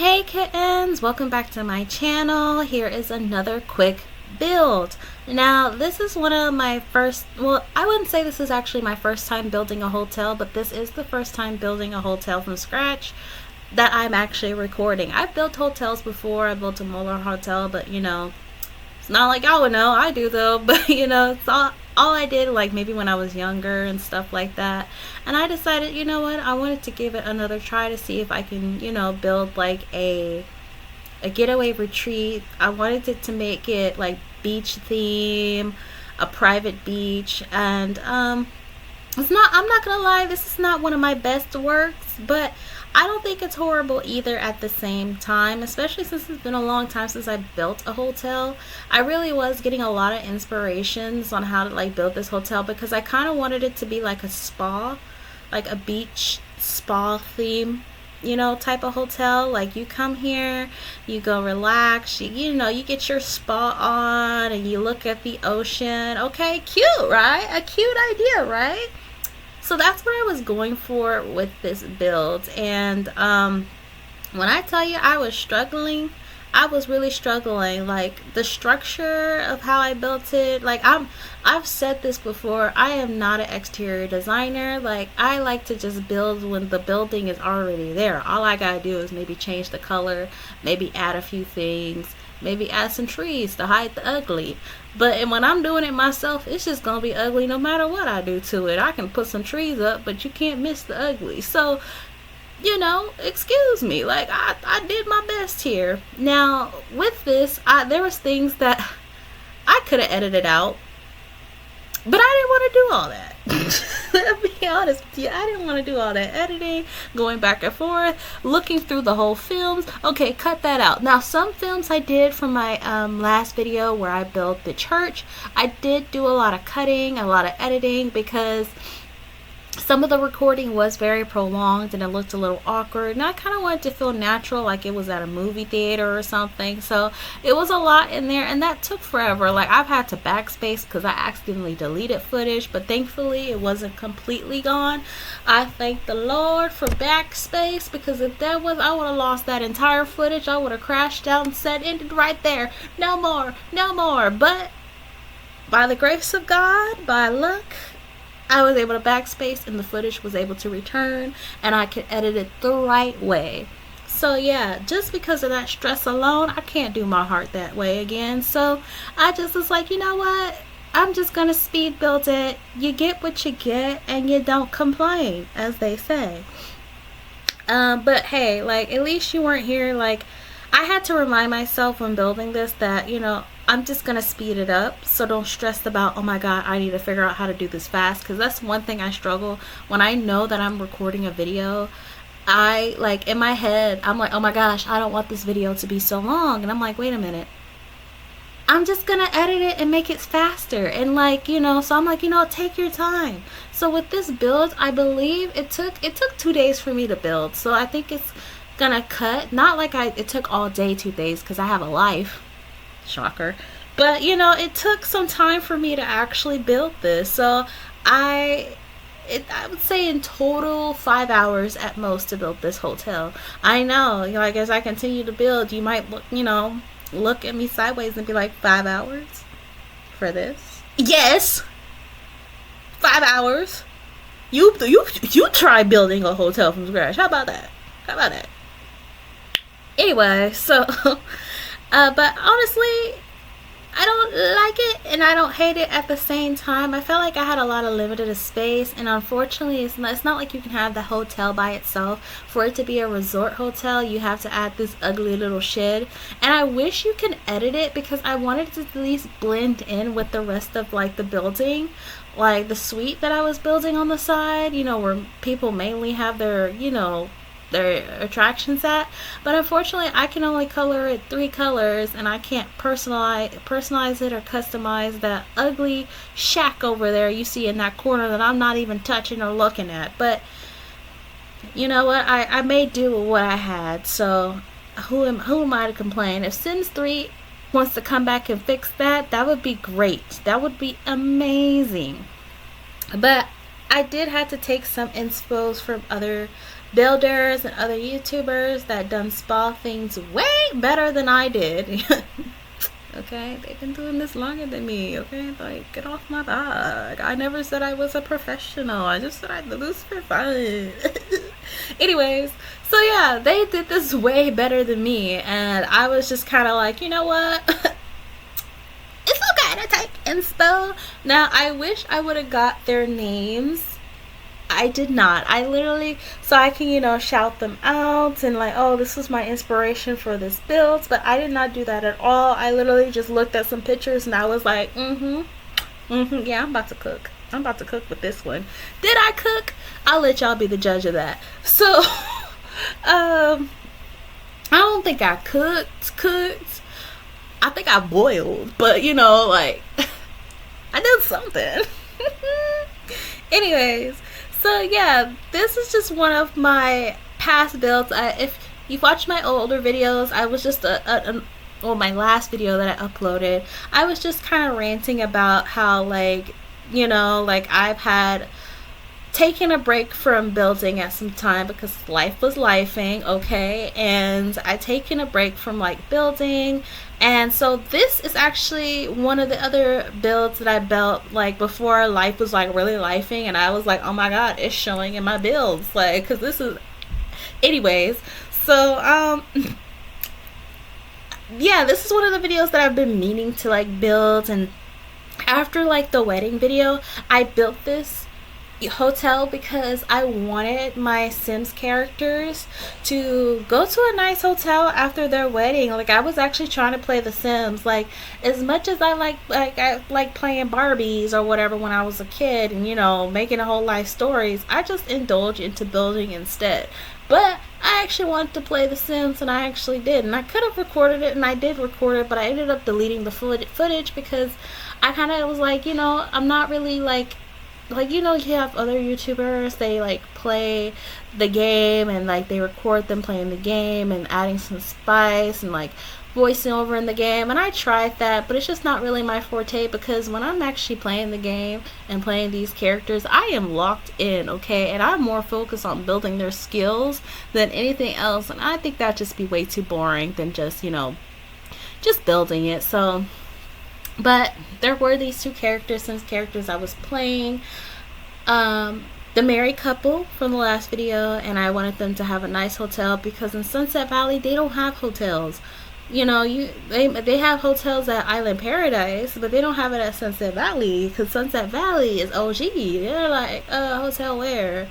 Hey kittens, welcome back to my channel. Here is another quick build. Now this is one of my first, well, I wouldn't say this is actually my first time building a hotel, but this is the first time building a hotel from scratch that I'm actually recording. I've built hotels before. I built a Moeller hotel, but it's not like y'all would know. I do though, but it's all I did, like maybe when I was younger and stuff like that. And I decided, you know what, I wanted to give it another try to see if I can, build like a getaway retreat. I wanted it to make it like beach theme, a private beach, and I'm not gonna lie, this is not one of my best works, but I don't think it's horrible either at the same time, especially since it's been a long time since I built a hotel. I really was getting a lot of inspirations on how to like build this hotel because I kind of wanted it to be like a spa, like a beach spa theme, type of hotel. Like you come here, you go relax, you get your spa on and you look at the ocean. Okay, cute, right? A cute idea, right? So that's what I was going for with this build. And when I tell you I was struggling, I was really struggling. Like the structure of how I built it, like I've said this before, I am not an exterior designer. Like I like to just build when the building is already there. All I gotta do is maybe change the color, maybe add a few things, maybe add some trees to hide the ugly. But when I'm doing it myself, it's just gonna be ugly no matter what I do to it. I can put some trees up, but you can't miss the ugly. So excuse me, like I did my best here. Now with this, there was things that I could have edited out, but I didn't want to do all that. I'll be honest with you, I didn't want to do all that editing, going back and forth, looking through the whole films. Okay, cut that out. Now some films I did from my last video where I built the church, I did do a lot of cutting, a lot of editing, because some of the recording was very prolonged and it looked a little awkward, and I kind of wanted to feel natural, like it was at a movie theater or something. So it was a lot in there, and that took forever. Like I've had to backspace because I accidentally deleted footage, but thankfully it wasn't completely gone. I thank the Lord for backspace, because if that was, I would have lost that entire footage. I would have crashed out and said, ended right there, no more, no more. But by the grace of God, by luck, I was able to backspace and the footage was able to return, and I could edit it the right way. So yeah, just because of that stress alone, I can't do my heart that way again. So I just was like, you know what, I'm just gonna speed build it. You get what you get and you don't complain, as they say. But hey, like at least you weren't here. Like I had to remind myself when building this that I'm just gonna speed it up, so don't stress about, oh my god, I need to figure out how to do this fast, because that's one thing I struggle when I know that I'm recording a video. I like in my head, I'm like, oh my gosh, I don't want this video to be so long, and I'm like, wait a minute, I'm just gonna edit it and make it faster, and so I'm like, take your time. So with this build, I believe it took 2 days for me to build, so I think it's gonna cut, not like it took all day 2 days, because I have a life. Shocker. But it took some time for me to actually build this. So I would say in total 5 hours at most to build this hotel. I know, like as I continue to build, you might look at me sideways and be like, 5 hours for this? Yes, 5 hours. You try building a hotel from scratch. How about that? Anyway, so but honestly, I don't like it and I don't hate it at the same time. I felt like I had a lot of limited space, and unfortunately it's not like you can have the hotel by itself. For it to be a resort hotel, you have to add this ugly little shed, and I wish you can edit it, because I wanted it to at least blend in with the rest of like the building, like the suite that I was building on the side, where people mainly have their their attractions at. But unfortunately I can only color it 3 colors, and I can't personalize it or customize that ugly shack over there you see in that corner that I'm not even touching or looking at. But you know what, I made do with what I had. So who am I to complain? If Sims 3 wants to come back and fix that, that would be great. That would be amazing. But I did have to take some inspos from other builders and other YouTubers that done spa things way better than I did. Okay, they've been doing this longer than me. Okay, like, get off my back. I never said I was a professional. I just said I do this for fun. Anyways, so yeah, they did this way better than me, and I was just kind of like, you know what? It's okay to take inspo. Now, I wish I would have got their names. I did not. I literally, so I can, shout them out and like, oh, this was my inspiration for this build. But I did not do that at all. I literally just looked at some pictures and I was like, yeah, I'm about to cook. I'm about to cook with this one. Did I cook? I'll let y'all be the judge of that. So, I don't think I cooked. I think I boiled, but like, I did something. Anyways. So yeah, this is just one of my past builds. If you've watched my older videos, I was just my last video that I uploaded, I was just kind of ranting about how I've had taken a break from building at some time because life was lifing, okay, and I taken a break from building. And so this is actually one of the other builds that I built before life was really lifing, and I was like, oh my god, it's showing in my builds, because this is, anyways. So yeah, this is one of the videos that I've been meaning to build. And after the wedding video, I built this hotel because I wanted my Sims characters to go to a nice hotel after their wedding. I was actually trying to play The Sims. As much as I like playing Barbies or whatever when I was a kid and making a whole life stories, I just indulge into building instead. But I actually wanted to play The Sims, and I actually did. And I could have recorded it, and I did record it, but I ended up deleting the footage because I kind of was I'm not really you have other YouTubers, they play the game and they record them playing the game and adding some spice and voicing over in the game, and I tried that, but it's just not really my forte because when I'm actually playing the game and playing these characters, I am locked in, okay, and I'm more focused on building their skills than anything else, and I think that'd just be way too boring than just just building it. So but there were these two characters, Sims characters I was playing. The married couple from the last video, and I wanted them to have a nice hotel because in Sunset Valley they don't have hotels. They have hotels at Island Paradise, but they don't have it at Sunset Valley because Sunset Valley is OG. They're like, hotel where?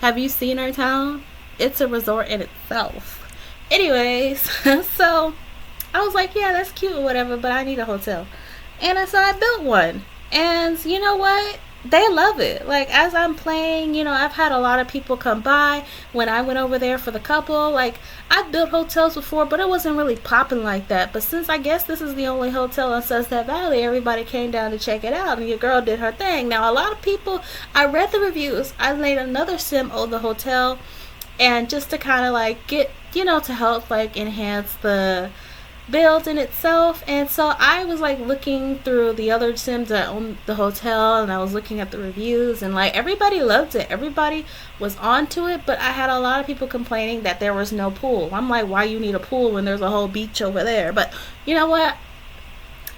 Have you seen our town? It's a resort in itself. Anyways, so I was like, yeah, that's cute or whatever, but I need a hotel. And so I built one. And you know what? They love it. As I'm playing, I've had a lot of people come by when I went over there for the couple. I've built hotels before, but it wasn't really popping like that. But since I guess this is the only hotel in Sunset Valley, everybody came down to check it out, and your girl did her thing. Now, a lot of people, I read the reviews. I made another sim of the hotel, and just to kind of get, to help enhance the build in itself. And so I was looking through the other Sims that own the hotel, and I was looking at the reviews, and everybody loved it, everybody was onto it, but I had a lot of people complaining that there was no pool. I'm like, why you need a pool when there's a whole beach over there? But you know what,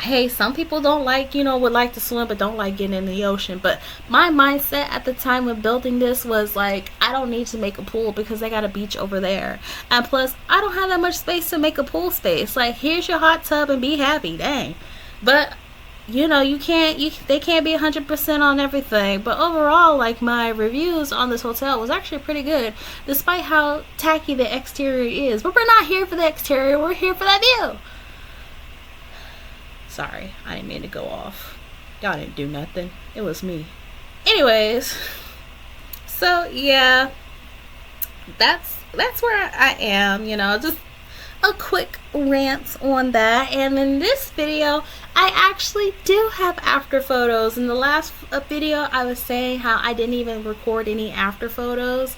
hey, some people don't would like to swim but don't like getting in the ocean. But my mindset at the time of building this was I don't need to make a pool because they got a beach over there, and plus I don't have that much space to make a pool space. Here's your hot tub and be happy, dang. But they can't be 100% on everything. But overall, my reviews on this hotel was actually pretty good, despite how tacky the exterior is. But we're not here for the exterior, we're here for that view. Sorry, I didn't mean to go off. Y'all didn't do nothing. It was me. Anyways, so yeah, that's where I am, just a quick rant on that. And in this video, I actually do have after photos. In the last video, I was saying how I didn't even record any after photos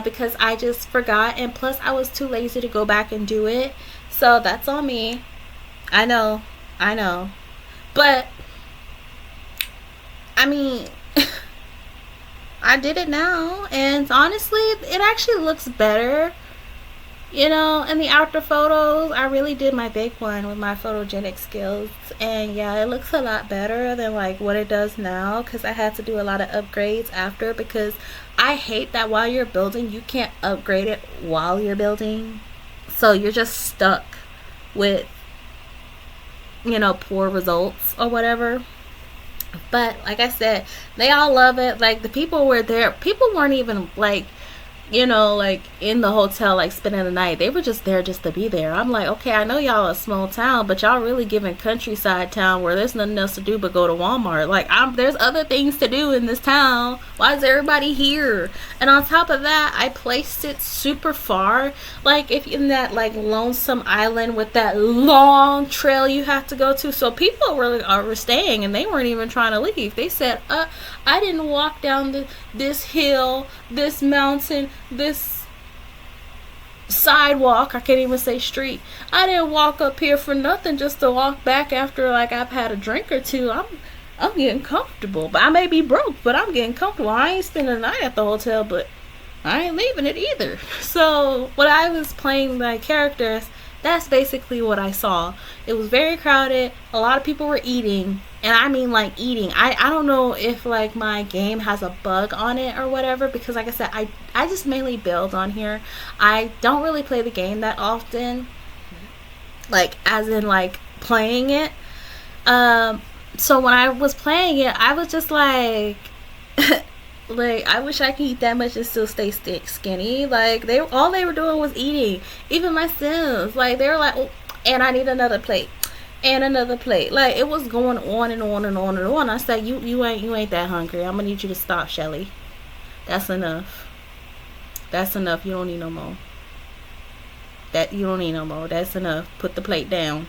because I just forgot, and plus I was too lazy to go back and do it. So that's on me. I know. But I mean, I did it now, and honestly, it actually looks better. In the after photos, I really did my big one with my photogenic skills, and yeah, it looks a lot better than like what it does now, because I had to do a lot of upgrades after, because I hate that while you're building, you can't upgrade it while you're building, so you're just stuck with poor results or whatever. But like I said, they all love it. Like, the people were there, people weren't even like like in the hotel, like spending the night. They were just there just to be there. I'm like, okay, I know y'all a small town, but y'all really giving countryside town where there's nothing else to do but go to Walmart. Like, there's other things to do in this town. Why is everybody here? And on top of that, I placed it super far. Like, if in that like lonesome island with that long trail you have to go to. So people were staying, and they weren't even trying to leave. They said, I didn't walk down this hill, this mountain, this sidewalk, I can't even say street. I didn't walk up here for nothing, just to walk back after like I've had a drink or two. I'm getting comfortable. But I may be broke, but I'm getting comfortable. I ain't spending the night at the hotel, but I ain't leaving it either. So when I was playing my characters, that's basically what I saw. It was very crowded. A lot of people were eating. And I mean like eating. I don't know if like my game has a bug on it or whatever, because like I said, I just mainly build on here. I don't really play the game that often. Like, as in like playing it. So when I was playing it, I was just like like, I wish I could eat that much and still stay skinny. Like, all they were doing was eating. Even my Sims, like, they were like, oh, and I need another plate, and another plate. Like, it was going on and on and on and on. I said, you ain't that hungry. I'm gonna need you to stop, Shelly. That's enough. That's enough. You don't need no more. You don't need no more. That's enough. Put the plate down.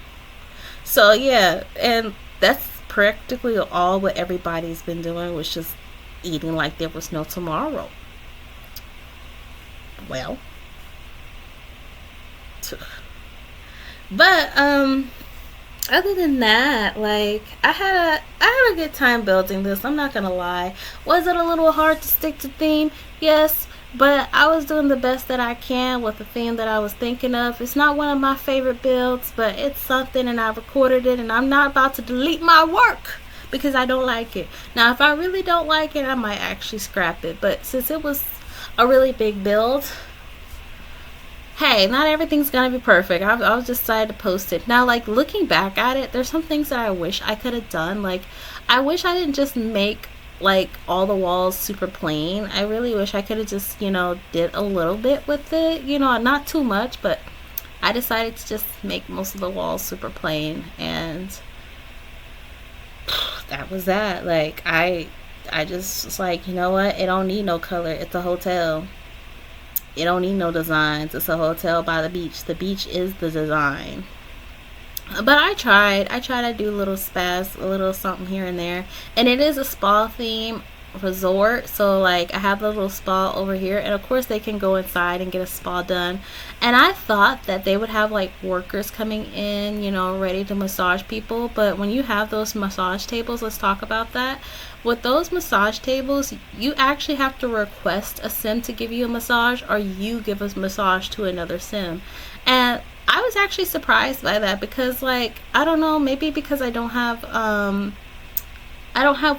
So yeah, and that's practically all what everybody's been doing, was just eating like there was no tomorrow. Well, but other than that, like, I had a good time building this. I'm not gonna lie. Was it a little hard to stick to theme? Yes, but I was doing the best that I can with the theme that I was thinking of. It's not one of my favorite builds, but it's something, and I recorded it, and I'm not about to delete my work because I don't like it. Now, if I really don't like it, I might actually scrap it. But since it was a really big build, hey, not everything's gonna be perfect. I was just decided to post it. Now, like, looking back at it, there's some things that I wish I could have done. Like, I wish I didn't just make like all the walls super plain. I really wish I could have just did a little bit with it, not too much, but I decided to just make most of the walls super plain, and that was that. Like, I just was like, you know what, it don't need no color. It's a hotel. It don't need no designs. It's a hotel by the beach. The beach is the design. But I tried to do a little spaz, a little something here and there. And it is a spa theme resort, so like I have the little spa over here, and of course they can go inside and get a spa done. And I thought that they would have like workers coming in, ready to massage people. But when you have those massage tables, let's talk about that. With those massage tables, you actually have to request a sim to give you a massage, or you give a massage to another sim. And I was actually surprised by that, because like, I don't know, maybe because I don't have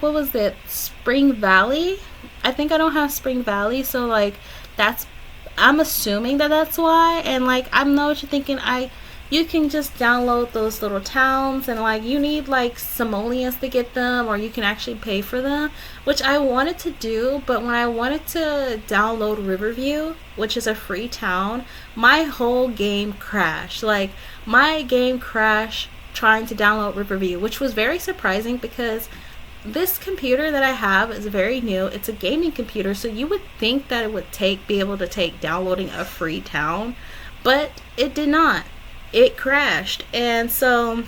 what was it, Spring Valley? I think I don't have Spring Valley, so like I'm assuming that's why. And like, I know what you're thinking, you can just download those little towns, and like, you need like simoleons to get them, or you can actually pay for them, which I wanted to do. But when I wanted to download Riverview, which is a free town, my whole game crashed. Like, my game crashed trying to download Riverview, which was very surprising, because this computer that I have is very new. It's a gaming computer, so you would think that it would be able to take downloading a free town, but it did not. It crashed. And so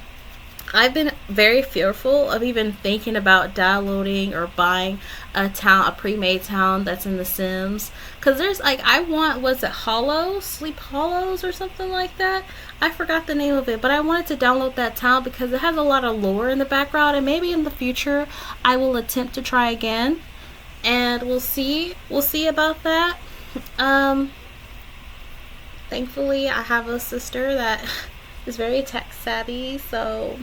I've been very fearful of even thinking about downloading or buying a pre-made town that's in The Sims, because there's like, I want, was it Sleep Hollows or something like that? I forgot the name of it, but I wanted to download that town because it has a lot of lore in the background, and maybe in the future I will attempt to try again. and we'll see about that. Thankfully I have a sister that is very tech savvy, so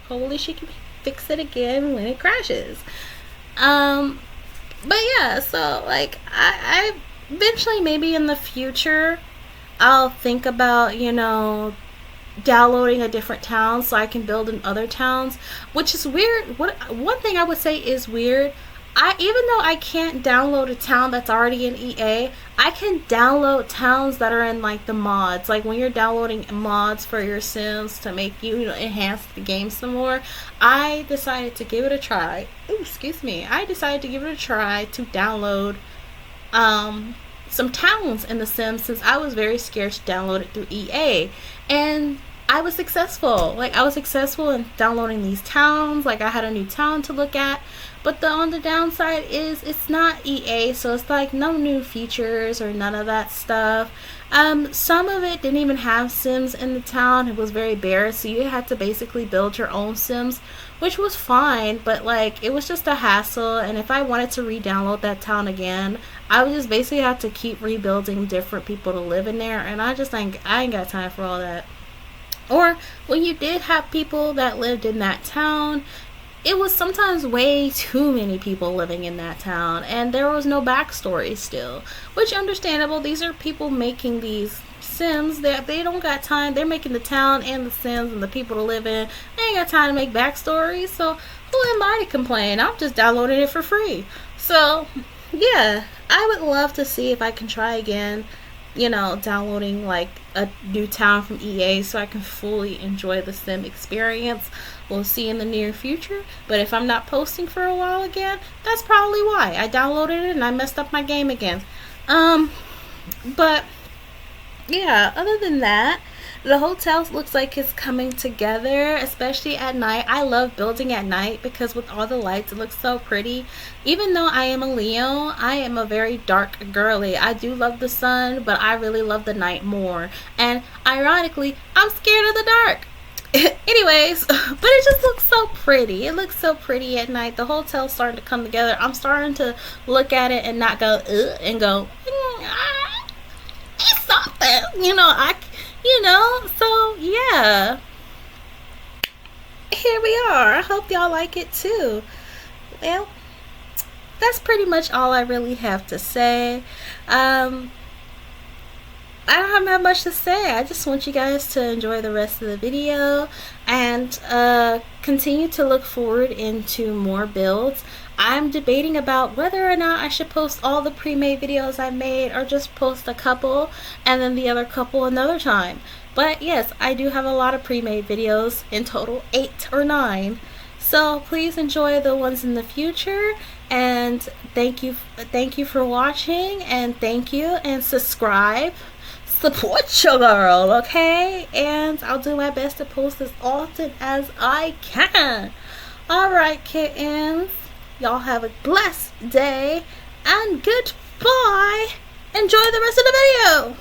hopefully she can fix it again when it crashes. But yeah, so like I eventually, maybe in the future, I'll think about, downloading a different town so I can build in other towns, which is weird. One thing I would say is weird, even though I can't download a town that's already in EA, I can download towns that are in like the mods. Like when you're downloading mods for your Sims to make you enhance the game some more, I decided to give it a try. Ooh, excuse me. I decided to give it a try to download some towns in the Sims, since I was very scared to download it through EA, and I was successful. Like I was successful in downloading these towns. Like I had a new town to look at, but on the downside is it's not EA, so it's like no new features or none of that stuff. Some of it didn't even have Sims in the town. It was very bare, so you had to basically build your own Sims, which was fine, but like it was just a hassle. And if I wanted to re-download that town again, I would just basically have to keep rebuilding different people to live in there, and I ain't got time for all that. Or when you did have people that lived in that town, it was sometimes way too many people living in that town, and there was no backstory still, which understandable. These are people making these Sims that they don't got time. They're making the town and the Sims and the people to live in. They ain't got time to make backstories, so who am I to complain? I'm just downloading it for free. So yeah, I would love to see if I can try again, downloading like a new town from EA so I can fully enjoy the Sim experience. We'll see in the near future, but if I'm not posting for a while again, that's probably why. I downloaded it and I messed up my game again. But yeah, other than that, the hotel looks like it's coming together, especially at night. I love building at night because with all the lights, it looks so pretty. Even though I am a Leo, I am a very dark girly. I do love the sun, but I really love the night more. And ironically, I'm scared of the dark. Anyways, but it just looks so pretty. It looks so pretty at night. The hotel's starting to come together. I'm starting to look at it and not go ugh, and go it's something, so yeah, here we are. I hope y'all like it too. Well, that's pretty much all I really have to say. I don't have much to say. I just want you guys to enjoy the rest of the video and continue to look forward into more builds. I'm debating about whether or not I should post all the pre-made videos I made or just post a couple and then the other couple another time. But yes, I do have a lot of pre-made videos, in total 8 or 9. So please enjoy the ones in the future, and thank you for watching, and thank you, and subscribe. Support your girl, okay? And I'll do my best to post as often as I can. Alright, kittens. Y'all have a blessed day, and goodbye. Enjoy the rest of the video.